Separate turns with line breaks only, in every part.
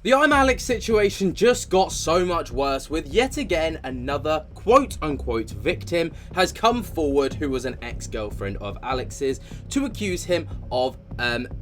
The ImAlexx situation just got so much worse, with yet again another quote-unquote victim has come forward who was an ex-girlfriend of Alex's to accuse him of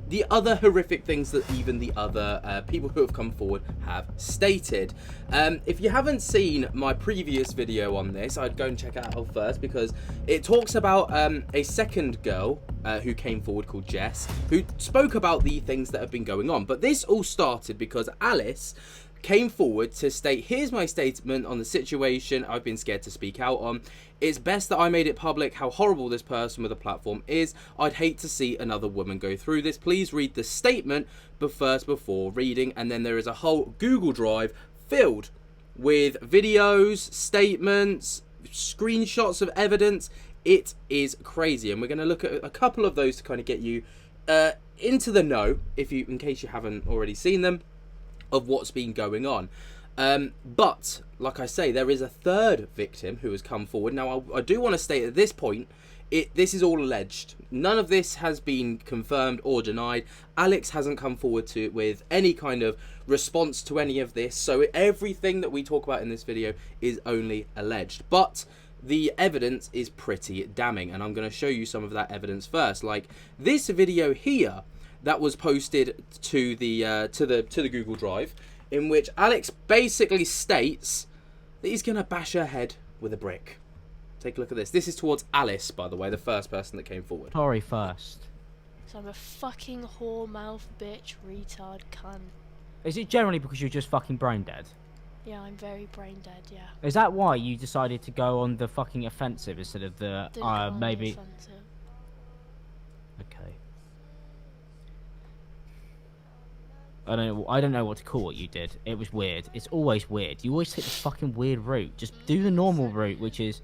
the other horrific things that even the other people who have come forward have stated. If you haven't seen my previous video on this, I'd go and check it out first, because it talks about a second girl who came forward called Jess, who spoke about the things that have been going on. But this all started because Alice came forward to state, here's my statement on the situation I've been scared to speak out on. It's best that I made it public how horrible this person with a platform is. I'd hate to see another woman go through this. Please read the statement before reading. And then there is a whole Google Drive filled with videos, statements, screenshots of evidence. It is crazy, and we're going to look at a couple of those to kind of get you into the know, in case you haven't already seen them, of what's been going on. But like I say, there is a third victim who has come forward. Now, I do want to state at this point, this is all alleged. None of this has been confirmed or denied. Alex hasn't come forward with any kind of response to any of this, so everything that we talk about in this video is only alleged. But the evidence is pretty damning, and I'm going to show you some of that evidence first. Like this video here that was posted to the Google Drive, in which Alex basically states that he's going to bash her head with a brick. Take a look at this. This is towards Alice, by the way, the first person that came forward.
Sorry first.
So I'm a fucking whore mouth bitch retard cunt.
Is it generally because you're just fucking brain dead?
Yeah, I'm very brain dead, yeah.
Is that why you decided to go on the fucking offensive instead of the maybe?
Offensive.
Okay. I don't know what to call what you did. It was weird. It's always weird. You always take this fucking weird route. Just do the normal route, which is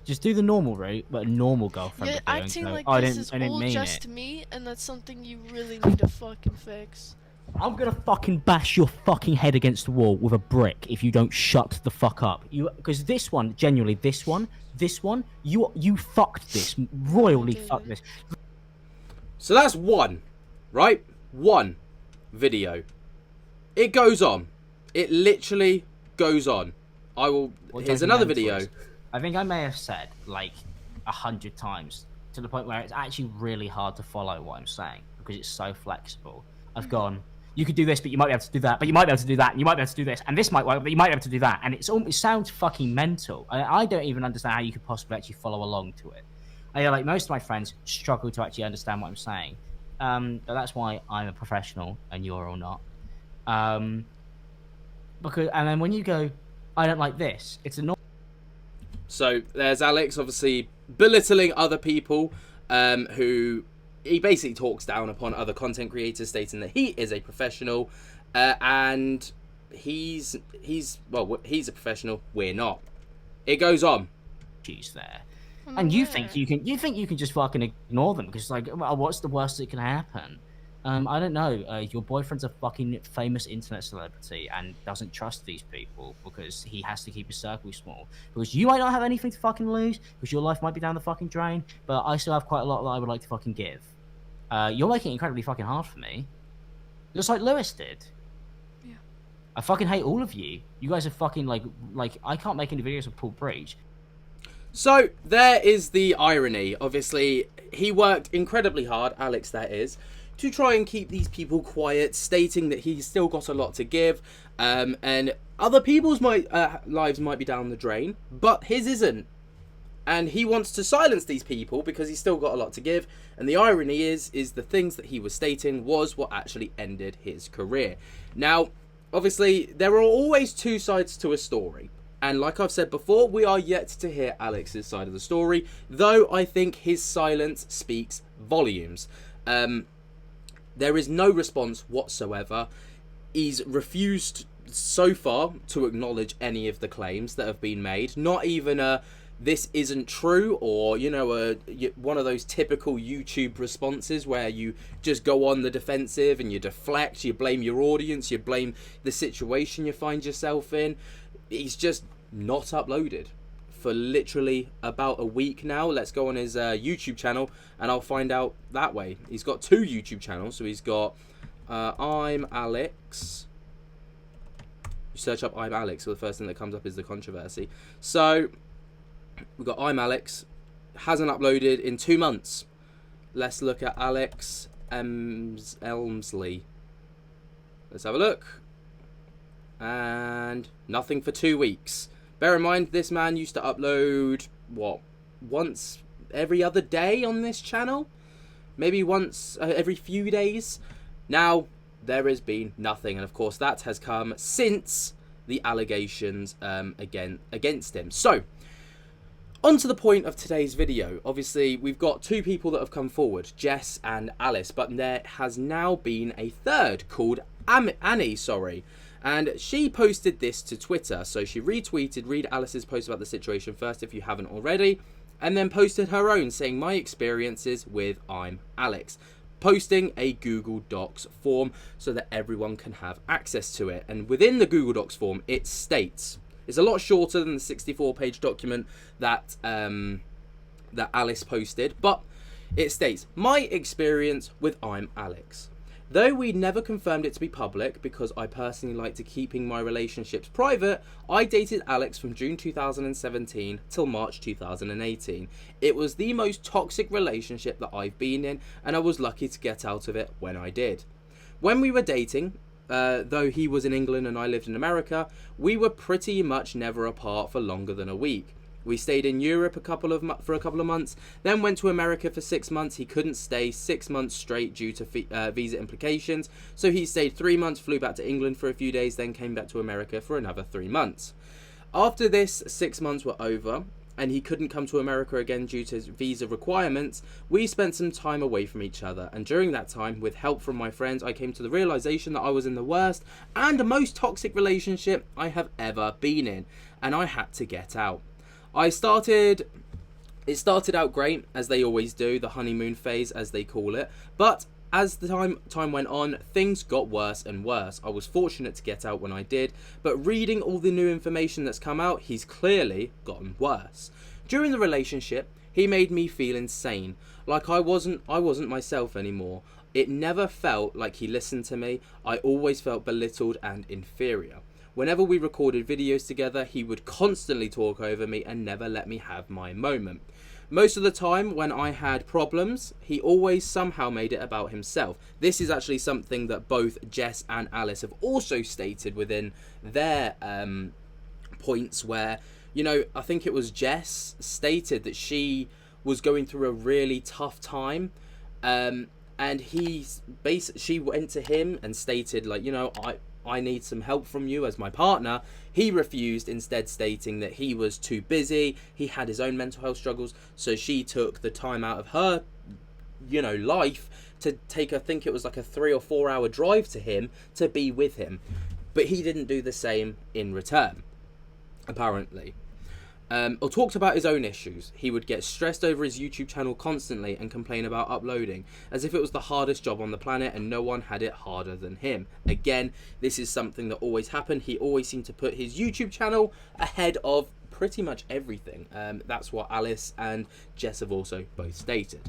just do the normal route, but a normal girlfriend
You're
would do.
acting
go,
like
I
this
didn't,
is
I didn't
all
mean
just
it.
me, and that's something you really need to fucking fix.
I'm gonna fucking bash your fucking head against the wall with a brick if you don't shut the fuck up. Because this one, genuinely, this one, you fucked this, royally fucked this.
So that's one, right? One video. It goes on. It literally goes on. Here's another video.
I think I may have said like 100 times to the point where it's actually really hard to follow what I'm saying because it's so flexible. I've gone, you could do this, but you might be able to do that, but you might be able to do that, and you might be able to do this, and this might work, but you might be able to do that. And it sounds fucking mental. I don't even understand how you could possibly actually follow along to it. Like most of my friends struggle to actually understand what I'm saying. But that's why I'm a professional and you're all not. And then when you go, I don't like this, it's a
So there's Alex obviously belittling other people who he basically talks down upon other content creators, stating that he is a professional and he's a professional, we're not. It goes on.
She's there. And you think you can just fucking ignore them because like, well, what's the worst that can happen? I don't know. Your boyfriend's a fucking famous internet celebrity and doesn't trust these people because he has to keep his circle small. Because you might not have anything to fucking lose, because your life might be down the fucking drain, but I still have quite a lot that I would like to fucking give. You're making it incredibly fucking hard for me. Just like Lewis did.
Yeah.
I fucking hate all of you. You guys are fucking like I can't make any videos of Paul Breach.
So there is the irony. Obviously, he worked incredibly hard, Alex that is, to try and keep these people quiet, stating that he's still got a lot to give, and other people's lives might be down the drain, but his isn't. And he wants to silence these people because he's still got a lot to give. And the irony is the things that he was stating was what actually ended his career. Now, obviously, there are always two sides to a story. And like I've said before, we are yet to hear Alex's side of the story, though I think his silence speaks volumes. There is no response whatsoever. He's refused so far to acknowledge any of the claims that have been made. Not even this isn't true, or, you know, one of those typical YouTube responses where you just go on the defensive and you deflect, you blame your audience, you blame the situation you find yourself in. He's just not uploaded for literally about a week now. Let's go on his YouTube channel and I'll find out that way. He's got two YouTube channels, so he's got ImAlexx search up ImAlexx, so the first thing that comes up is the controversy. So we've got ImAlexx, hasn't uploaded in 2 months. Let's look at Alex Elmsley. Let's have a look. And nothing for 2 weeks. Bear in mind, this man used to upload, what, once every other day on this channel? Maybe once every few days. Now, there has been nothing. And of course, that has come since the allegations against him. So, on to the point of today's video. Obviously, we've got 2 people that have come forward, Jess and Alice, but there has now been a third called Annie, and she posted this to Twitter. So she retweeted, read Alice's post about the situation first if you haven't already, and then posted her own saying, my experiences with ImAlexx, posting a Google Docs form so that everyone can have access to it. And within the Google Docs form, it states, it's a lot shorter than the 64-page document that that Alice posted, but it states, my experience with ImAlexx. Though we never confirmed it to be public because I personally like to keeping my relationships private, I dated Alex from June 2017 till March 2018. It was the most toxic relationship that I've been in, and I was lucky to get out of it when I did. When we were dating, though he was in England and I lived in America, we were pretty much never apart for longer than a week. We stayed in Europe for a couple of months, then went to America for 6 months. He couldn't stay 6 months straight due to visa implications, so he stayed 3 months, flew back to England for a few days, then came back to America for another 3 months. After this 6 months were over, and he couldn't come to America again due to visa requirements, we spent some time away from each other, and during that time, with help from my friends, I came to the realization that I was in the worst and most toxic relationship I have ever been in, and I had to get out. It started out great, as they always do, the honeymoon phase as they call it, but as the time went on, things got worse and worse. I was fortunate to get out when I did, but reading all the new information that's come out, he's clearly gotten worse. During the relationship, he made me feel insane, like I wasn't myself anymore. It never felt like he listened to me. I always felt belittled and inferior. Whenever we recorded videos together, he would constantly talk over me and never let me have my moment. Most of the time when I had problems, he always somehow made it about himself. This is actually something that both Jess and Alice have also stated within their points where, you know, I think it was Jess stated that she was going through a really tough time, and she went to him and stated, like, you know, I need some help from you as my partner. He refused, instead stating that he was too busy, he had his own mental health struggles, so she took the time out of her, you know, life to take, I think it was like a 3 or 4 hour drive to him to be with him. But he didn't do the same in return, apparently. Or talked about his own issues. He would get stressed over his YouTube channel constantly and complain about uploading, as if it was the hardest job on the planet and no one had it harder than him. Again, this is something that always happened. He always seemed to put his YouTube channel ahead of pretty much everything. That's what Alice and Jess have also both stated.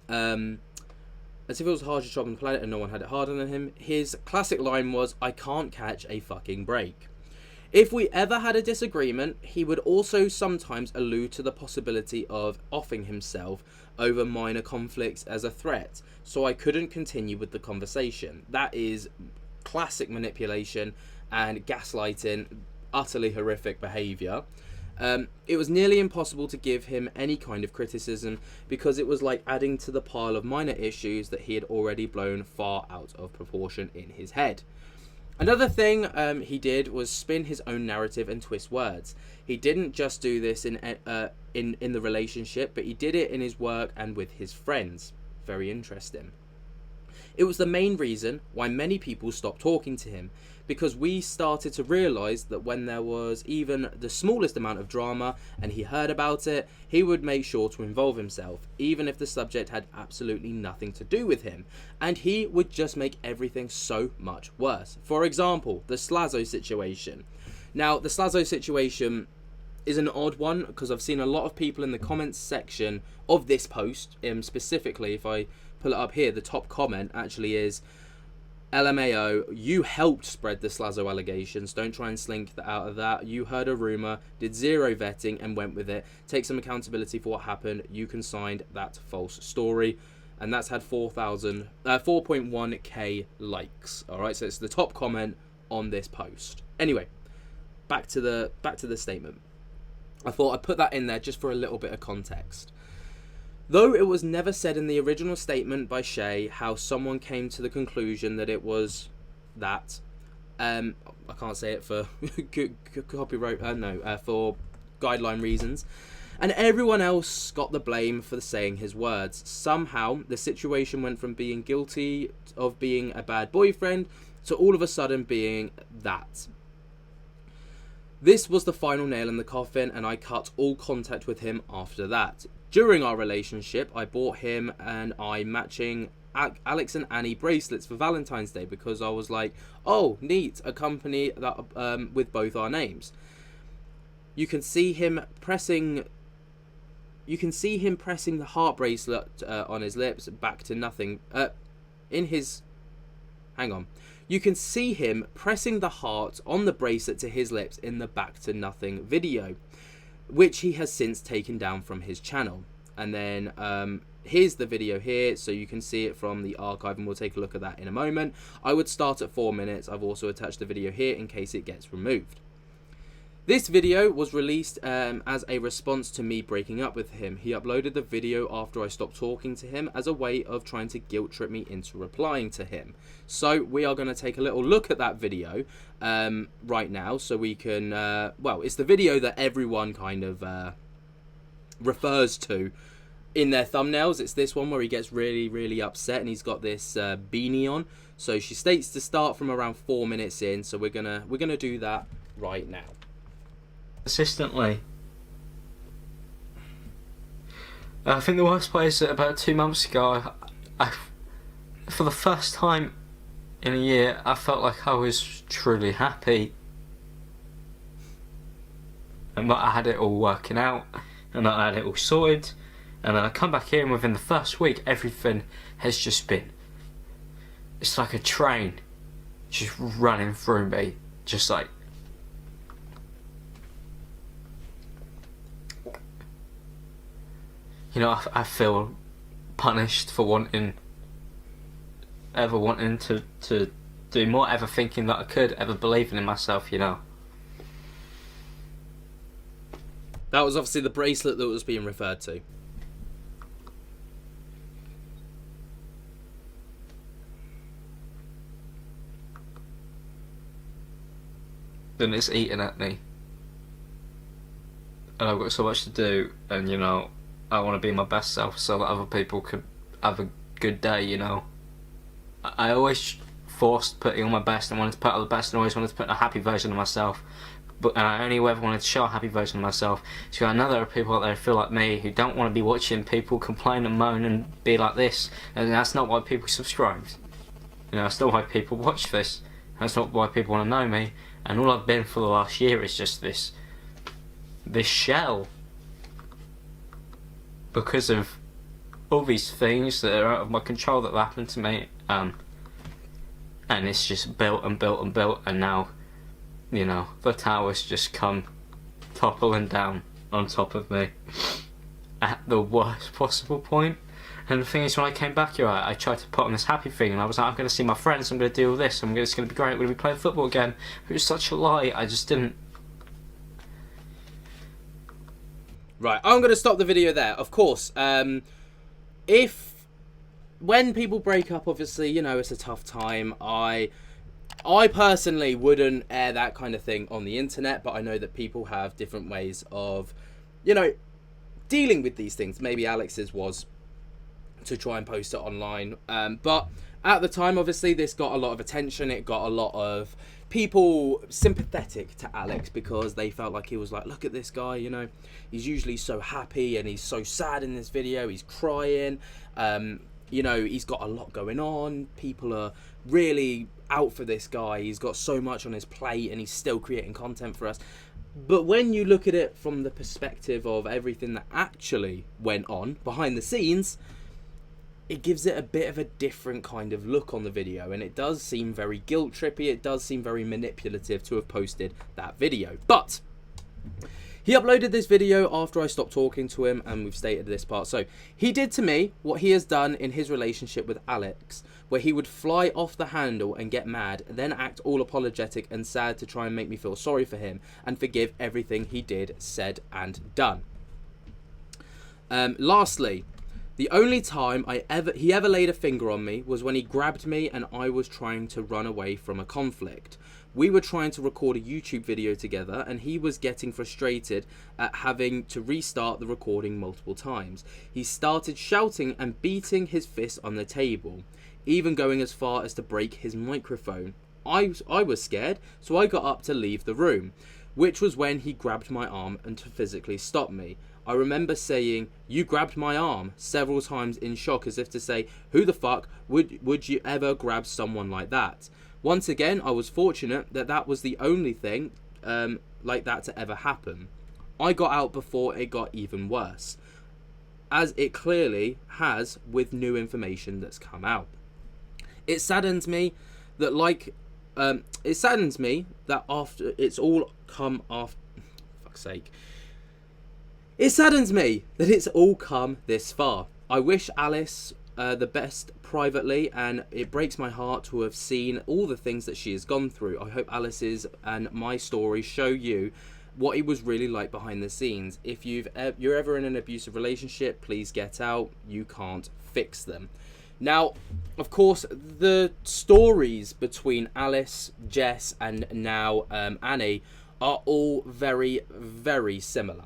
As if it was the hardest job on the planet and no one had it harder than him. His classic line was, I can't catch a fucking break. If we ever had a disagreement, he would also sometimes allude to the possibility of offing himself over minor conflicts as a threat, so I couldn't continue with the conversation. That is classic manipulation and gaslighting, utterly horrific behaviour. It was nearly impossible to give him any kind of criticism because it was like adding to the pile of minor issues that he had already blown far out of proportion in his head. Another thing he did was spin his own narrative and twist words. He didn't just do this in the relationship, but he did it in his work and with his friends. Very interesting. It was the main reason why many people stopped talking to him, because we started to realise that when there was even the smallest amount of drama and he heard about it, he would make sure to involve himself, even if the subject had absolutely nothing to do with him, and he would just make everything so much worse. For example, the Slazzo situation. Now, the Slazzo situation is an odd one because I've seen a lot of people in the comments section of this post, specifically if I pull it up here, the top comment actually is, LMAO, you helped spread the Slazo allegations. Don't try and slink out of that. You heard a rumour, did zero vetting and went with it. Take some accountability for what happened. You consigned that false story. And that's had 4.1k likes. Alright, so it's the top comment on this post. Anyway, back to the statement. I thought I'd put that in there just for a little bit of context. Though it was never said in the original statement by Shay how someone came to the conclusion that it was that, I can't say it for copyright, for guideline reasons, and everyone else got the blame for saying his words. Somehow, the situation went from being guilty of being a bad boyfriend to all of a sudden being that. This was the final nail in the coffin, and I cut all contact with him after that. During our relationship, I bought him and I matching Alex and Annie bracelets for Valentine's Day because I was like, oh, neat, a company that with both our names. You can see him pressing the heart bracelet on his lips, back to nothing. You can see him pressing the heart on the bracelet to his lips in the back to nothing video, which he has since taken down from his channel. And then here's the video here, so you can see it from the archive, and we'll take a look at that in a moment. I would start at 4 minutes. I've also attached the video here in case it gets removed. This video was released as a response to me breaking up with him. He uploaded the video after I stopped talking to him as a way of trying to guilt trip me into replying to him. So we are going to take a little look at that video right now, so we can, well, it's the video that everyone kind of refers to in their thumbnails. It's this one where he gets really, really upset and he's got this beanie on. So she states to start from around 4 minutes in, so we're gonna do that right now.
Consistently. I think the worst part is that about 2 months ago, I for the first time in a year, I felt like I was truly happy. And that I had it all working out, and that I had it all sorted. And then I come back here, and within the first week, everything has just been... It's like a train just running through me. Just like... You know, I feel punished for wanting to do more, ever thinking that I could, ever believing in myself, you know.
That was obviously the bracelet that was being referred to.
Then it's eating at me. And I've got so much to do, and you know, I want to be my best self so that other people could have a good day, you know. I always forced putting on my best and wanted to put out the best, and always wanted to put a happy version of myself. But I only ever wanted to show a happy version of myself. So I know there are people out there who feel like me, who don't want to be watching people complain and moan and be like this. And that's not why people subscribed. You know, that's not why people watch this. That's not why people want to know me. And all I've been for the last year is just this shell. Because of all these things that are out of my control that have happened to me. And it's just built and built and built, and now, you know, the towers just come toppling down on top of me at the worst possible point. And the thing is, when I came back here, I tried to put on this happy thing, and I was like, I'm going to see my friends, I'm going to do all this, it's going to be great, we're going to be playing football again. It was such a lie. I just didn't.
Right, I'm going to stop the video there. Of course, when people break up, obviously, you know, it's a tough time. I personally wouldn't air that kind of thing on the internet, but I know that people have different ways of, you know, dealing with these things. Maybe Alex's was to try and post it online. But at the time, obviously, this got a lot of attention. It got a lot of people sympathetic to Alex because they felt like he was like, look at this guy, you know, he's usually so happy and he's so sad in this video. He's crying. You know, he's got a lot going on. People are really out for this guy. He's got so much on his plate and he's still creating content for us. But when you look at it from the perspective of everything that actually went on behind the scenes, it gives it a bit of a different kind of look on the video, and it does seem very guilt trippy. It does seem very manipulative to have posted that video. But he uploaded this video after I stopped talking to him, and we've stated this part. So he did to me what he has done in his relationship with Alex, where he would fly off the handle and get mad, then act all apologetic and sad to try and make me feel sorry for him and forgive everything he did, said and done. Lastly, the only time he ever laid a finger on me was when he grabbed me and I was trying to run away from a conflict. We were trying to record a YouTube video together, and he was getting frustrated at having to restart the recording multiple times. He started shouting and beating his fist on the table, even going as far as to break his microphone. I was scared, so I got up to leave the room, which was when he grabbed my arm and to physically stop me. I remember saying, "You grabbed my arm," several times in shock, as if to say, who the fuck would you ever grab someone like that? Once again, I was fortunate that was the only thing like that to ever happen. I got out before it got even worse, as it clearly has with new information that's come out. It saddens me that after it's all come after, fuck's sake. It saddens me that it's all come this far. I wish Alice the best privately, and it breaks my heart to have seen all the things that she has gone through. I hope Alice's and my story show you what it was really like behind the scenes. If you're ever in an abusive relationship, please get out. You can't fix them. Now, of course, the stories between Alice, Jess, and now Annie are all very, very similar.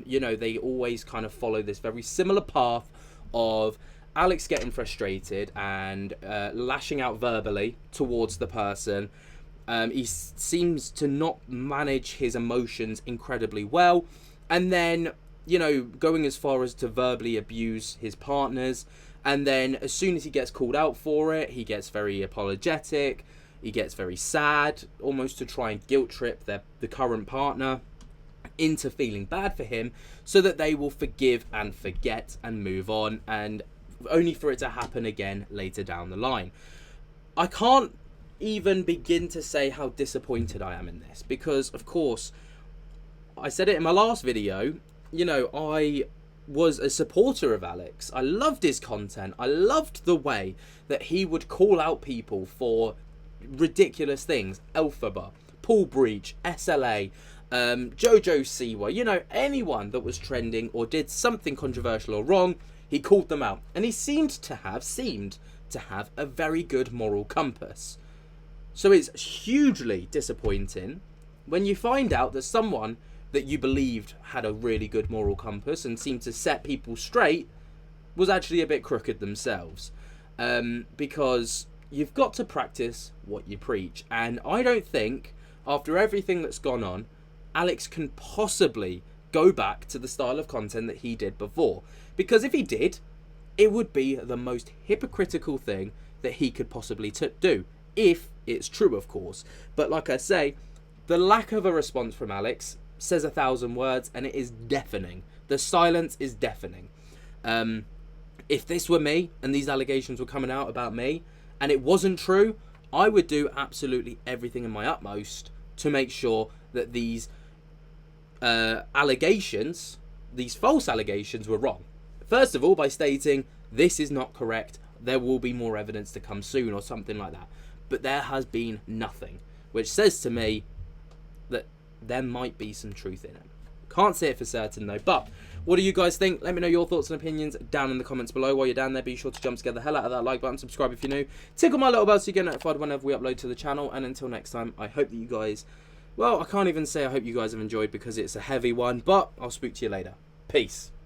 You know, they always kind of follow this very similar path of Alex getting frustrated and lashing out verbally towards the person. He seems to not manage his emotions incredibly well, and then, you know, going as far as to verbally abuse his partners. And then as soon as he gets called out for it, he gets very apologetic. He gets very sad, almost to try and guilt trip the current partner into feeling bad for him, so that they will forgive and forget and move on, and only for it to happen again later down the line. I can't even begin to say how disappointed I am in this, because of course, I said it in my last video, you know, I was a supporter of Alex. I loved his content. I loved the way that he would call out people for ridiculous things. Elphaba, Pool Breach, SLA, Jojo Siwa, you know, anyone that was trending or did something controversial or wrong, he called them out. And he seemed to have a very good moral compass. So it's hugely disappointing when you find out that someone that you believed had a really good moral compass and seemed to set people straight was actually a bit crooked themselves. Because you've got to practice what you preach. And I don't think, after everything that's gone on, Alex can possibly go back to the style of content that he did before. Because if he did, it would be the most hypocritical thing that he could possibly do. If it's true, of course. But like I say, the lack of a response from Alex says 1,000 words, and it is deafening. The silence is deafening. If this were me and these allegations were coming out about me and it wasn't true, I would do absolutely everything in my utmost to make sure that these allegations, these false allegations, were wrong. First of all, by stating this is not correct, there will be more evidence to come soon, or something like that. But there has been nothing, which says to me that there might be some truth in it. Can't say it for certain though. But what do you guys think? Let me know your thoughts and opinions down in the comments below. While you're down there, be sure to jump to get the hell out of that like button, subscribe if you're new, tickle my little bell so you get notified whenever we upload to the channel. And until next time, I hope that you guys, well, I can't even say I hope you guys have enjoyed, because it's a heavy one, but I'll speak to you later. Peace.